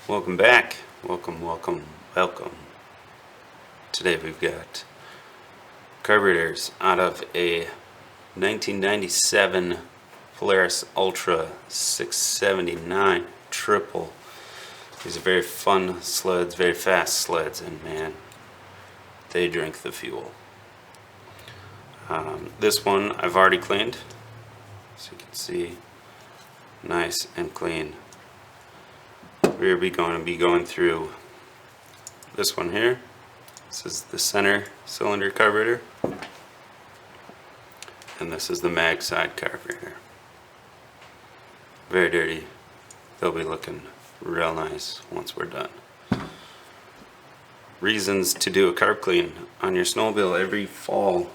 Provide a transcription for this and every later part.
Welcome back. Welcome. Today we've got carburetors out of a 1997 Polaris Ultra 679 triple. These are very fun sleds, very fast sleds, and man, they drink the fuel. This one I've already cleaned, so you can see, nice and clean. We're going to be going through this one here. This is the center cylinder carburetor, and this is the mag side carburetor. Very dirty. They'll be looking real nice once we're done. Reasons to do a carb clean on your snowmobile every fall.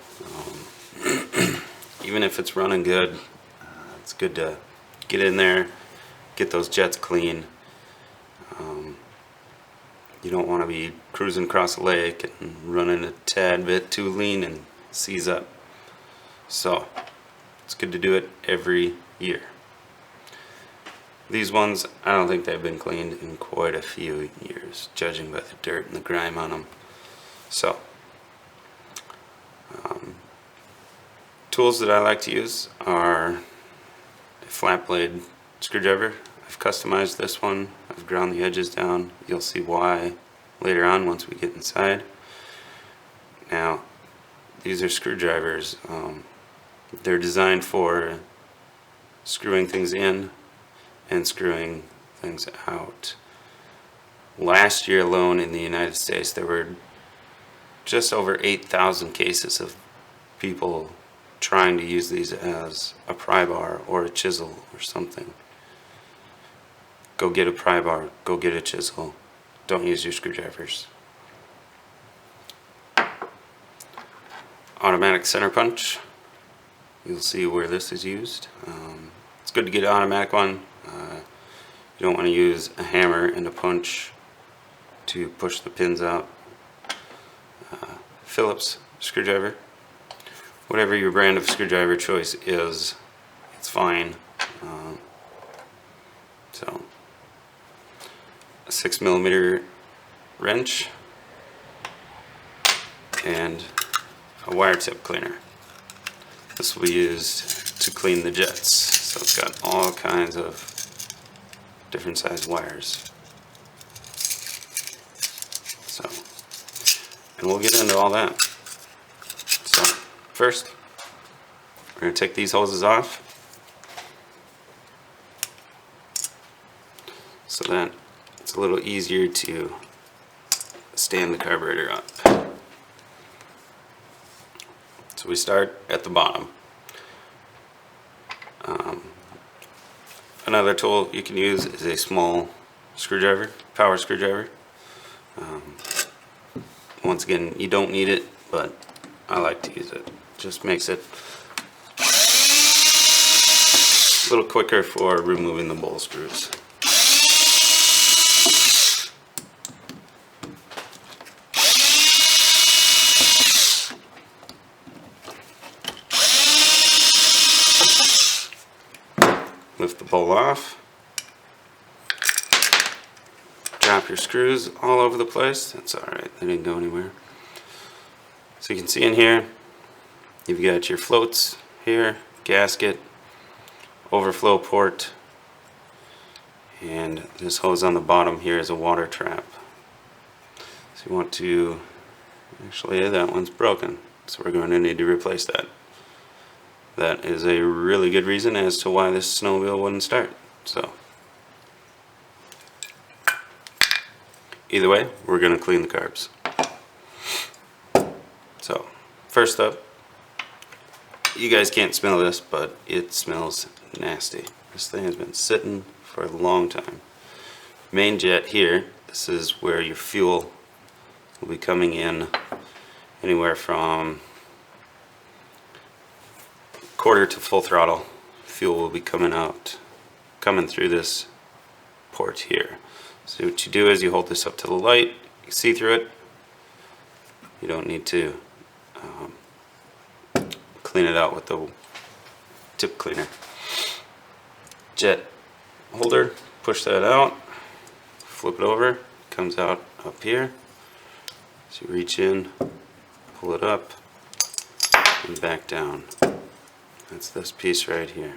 Even if it's running good, it's good to get in there, get those jets clean. You don't want to be cruising across the lake and running a tad bit too lean and seize up. So it's good to do it every year. These ones, I don't think they've been cleaned in quite a few years, judging by the dirt and the grime on them. So tools that I like to use are a flat blade screwdriver. I've customized this one. I've ground the edges down. You'll see why later on once we get inside. Now, these are screwdrivers. They're designed for screwing things in and screwing things out. Last year alone in the United States, there were just over 8,000 cases of people trying to use these as a pry bar or a chisel or something. Go get a pry bar, go get a chisel. Don't use your screwdrivers. Automatic center punch. You'll see where this is used. It's good to get an automatic one. You don't want to use a hammer and a punch to push the pins out. Phillips screwdriver. Whatever your brand of screwdriver choice is, it's fine. So, a 6mm wrench and a wire tip cleaner. This will be used to clean the jets. So it's got all kinds of different size wires. So, and we'll get into all that. So, first, we're going to take these hoses off so that it's a little easier to stand the carburetor up. So we start at the bottom. Another tool you can use is a small screwdriver, power screwdriver. Once again, you don't need it, but I like to use it. Just makes it a little quicker for removing the bowl screws. Lift the bowl off. Drop your screws all over the place. That's alright, they didn't go anywhere. So you can see in here, you've got your floats here, gasket, overflow port, and this hose on the bottom here is a water trap. So you want to, actually that one's broken, so we're going to need to replace that. That is a really good reason as to why this snowmobile wouldn't start. So, either way, we're going to clean the carbs. So, first up, you guys can't smell this, but it smells nasty. This thing has been sitting for a long time. Main jet here, this is where your fuel will be coming in, anywhere from quarter to full throttle. Fuel will be coming through this port here. So what you do is you hold this up to the light, you can see through it. You don't need to clean it out with the tip cleaner. Jet holder, push that out, flip it over, comes out up here. So you reach in, pull it up, and back down. That's this piece right here.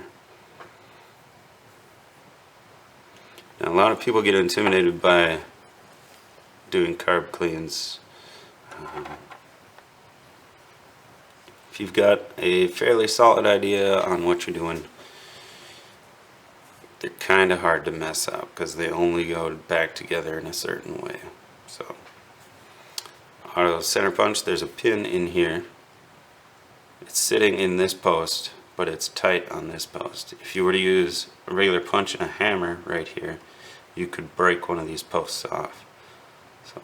Now, a lot of people get intimidated by doing carb cleans. If you've got a fairly solid idea on what you're doing, they're kind of hard to mess up because they only go back together in a certain way. So, auto center punch, there's a pin in here. It's sitting in this post, but it's tight on this post. If you were to use a regular punch and a hammer right here, you could break one of these posts off. So,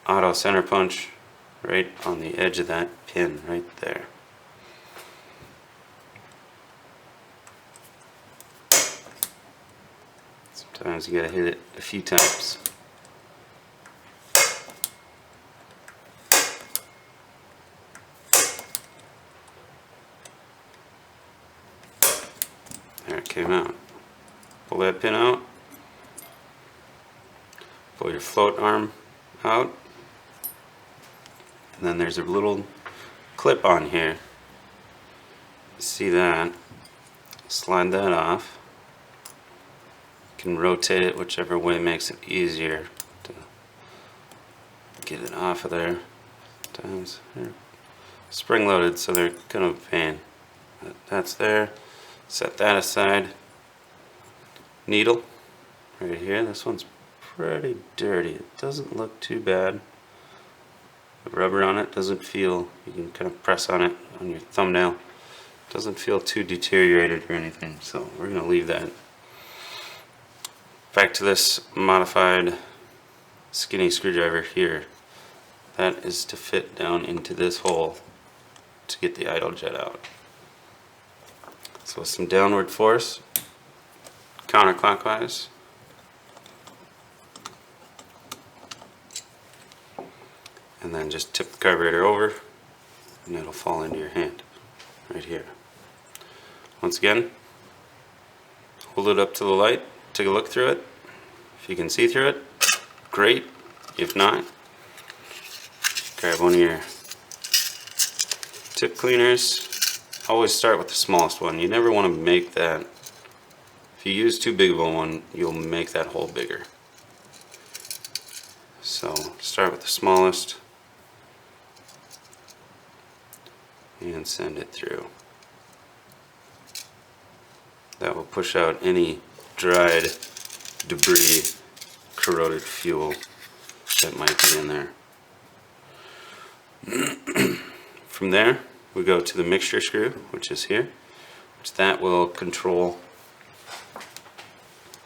auto center punch right on the edge of that pin right there. Sometimes you gotta hit it a few times. There it came out. Pull that pin out. Pull your float arm out. And then there's a little clip on here. See that? Slide that off. You can rotate it whichever way makes it easier to get it off of there. Sometimes they're spring loaded, so they're kind of a pain. But that's there. Set that aside. Needle right here. This one's pretty dirty. It doesn't look too bad. The rubber on it doesn't feel, you can kind of press on it on your thumbnail. It doesn't feel too deteriorated or anything, so we're going to leave that. Back to this modified skinny screwdriver here. That is to fit down into this hole to get the idle jet out. So with some downward force, counterclockwise, and then just tip the carburetor over and it'll fall into your hand right here. Once again, hold it up to the light, take a look through it. If you can see through it, great. If not, grab one of your tip cleaners. Always start with the smallest one. You never want to make that, if you use too big of a one, you'll make that hole bigger. So start with the smallest and send it through. That will push out any dried debris, corroded fuel that might be in there. From there, we go to the mixture screw, which is here, which that will control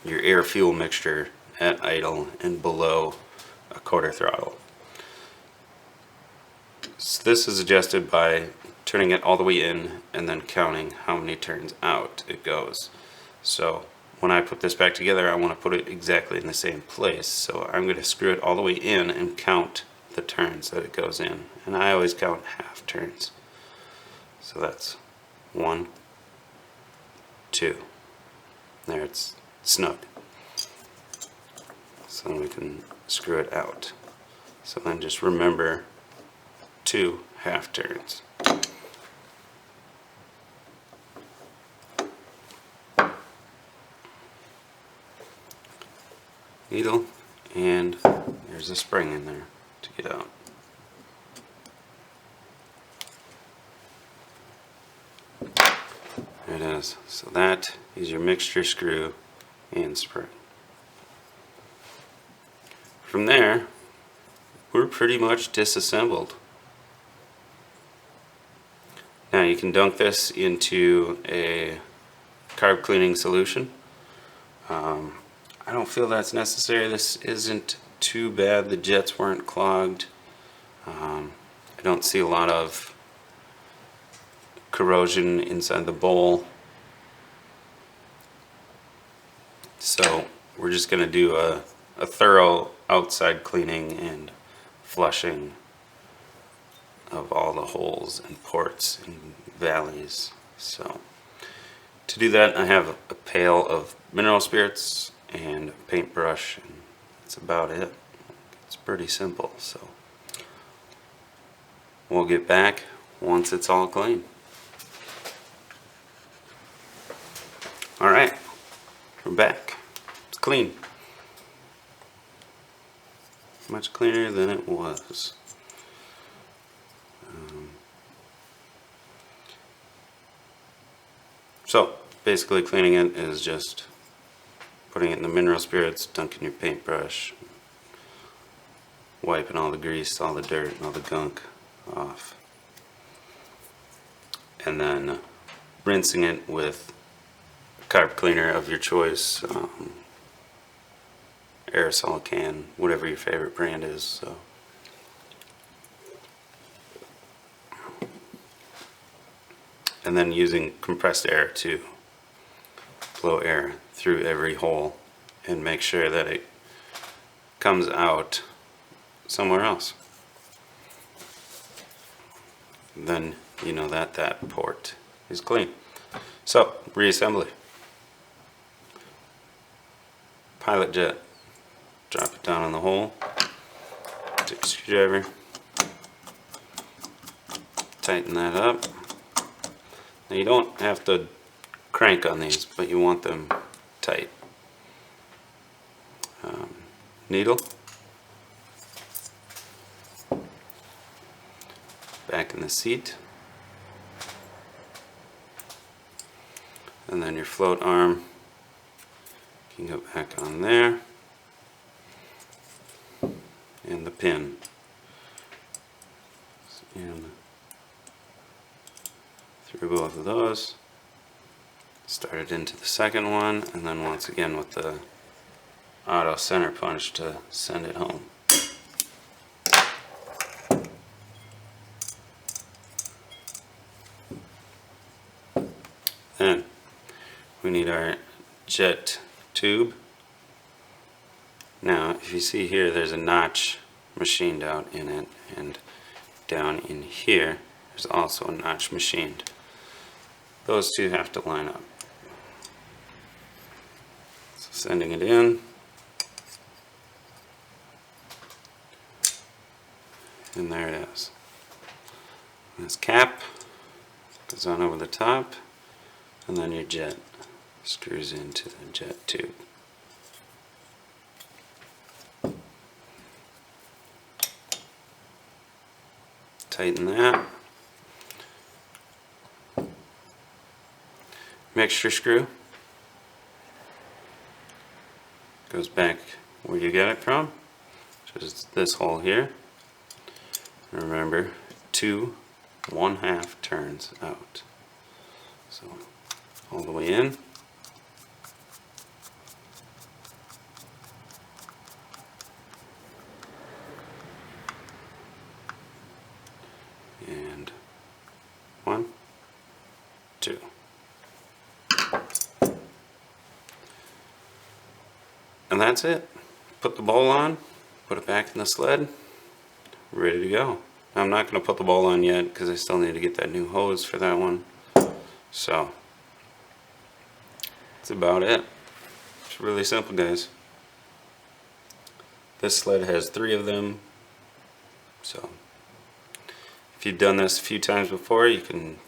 your air fuel mixture at idle and below a quarter throttle. So this is adjusted by turning it all the way in and then counting how many turns out it goes. So when I put this back together, I want to put it exactly in the same place. So I'm going to screw it all the way in and count the turns that it goes in. And I always count half turns. So that's 1, 2. There, it's snug. So then we can screw it out. So then just remember 2 half turns. Needle, and there's a spring in there to get out. There it is. So that is your mixture screw and spring. From there, we're pretty much disassembled. Now you can dunk this into a carb cleaning solution. I don't feel that's necessary. This isn't too bad. The jets weren't clogged. I don't see a lot of corrosion inside the bowl. So we're just going to do a thorough outside cleaning and flushing of all the holes and ports and valleys. So to do that, I have a pail of mineral spirits and a paintbrush, and that's about it. It's pretty simple, so we'll get back once it's all clean. Alright, we're back. It's clean. Much cleaner than it was. So, basically cleaning it is just putting it in the mineral spirits, dunking your paintbrush, wiping all the grease, all the dirt, and all the gunk off. And then rinsing it with a carb cleaner of your choice, aerosol can, whatever your favorite brand is. So. And then using compressed air to blow air through every hole and make sure that it comes out somewhere else. Then you know that that port is clean. So, reassembly. Pilot jet. Drop it down in the hole. Take a screwdriver. Tighten that up. Now you don't have to crank on these, but you want them tight. Needle. Back in the seat. And then your float arm can go back on there. And the pin. And through both of those. Start it into the second one, and then once again with the auto center punch to send it home. Then we need our jet tube. Now if you see here, there's a notch machined out in it, and down in here there's also a notch machined. Those two have to line up. So sending it in, and there it is. This cap goes on over the top, and then your jet screws into the jet tube. Tighten that. Mixture screw goes back where you got it from, which is this hole here. Remember, 2 1/2 turns out. So all the way in. And 1, 2. And that's it. Put the bowl on, put it back in the sled, ready to go. I'm not going to put the bowl on yet because I still need to get that new hose for that one. So, that's about it. It's really simple, guys. This sled has 3 of them. So, if you've done this a few times before, you can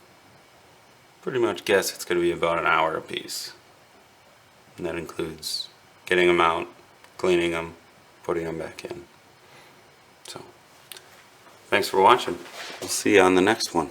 pretty much guess it's going to be about an hour a piece. And that includes getting them out, cleaning them, putting them back in. So, thanks for watching. We'll see you on the next one.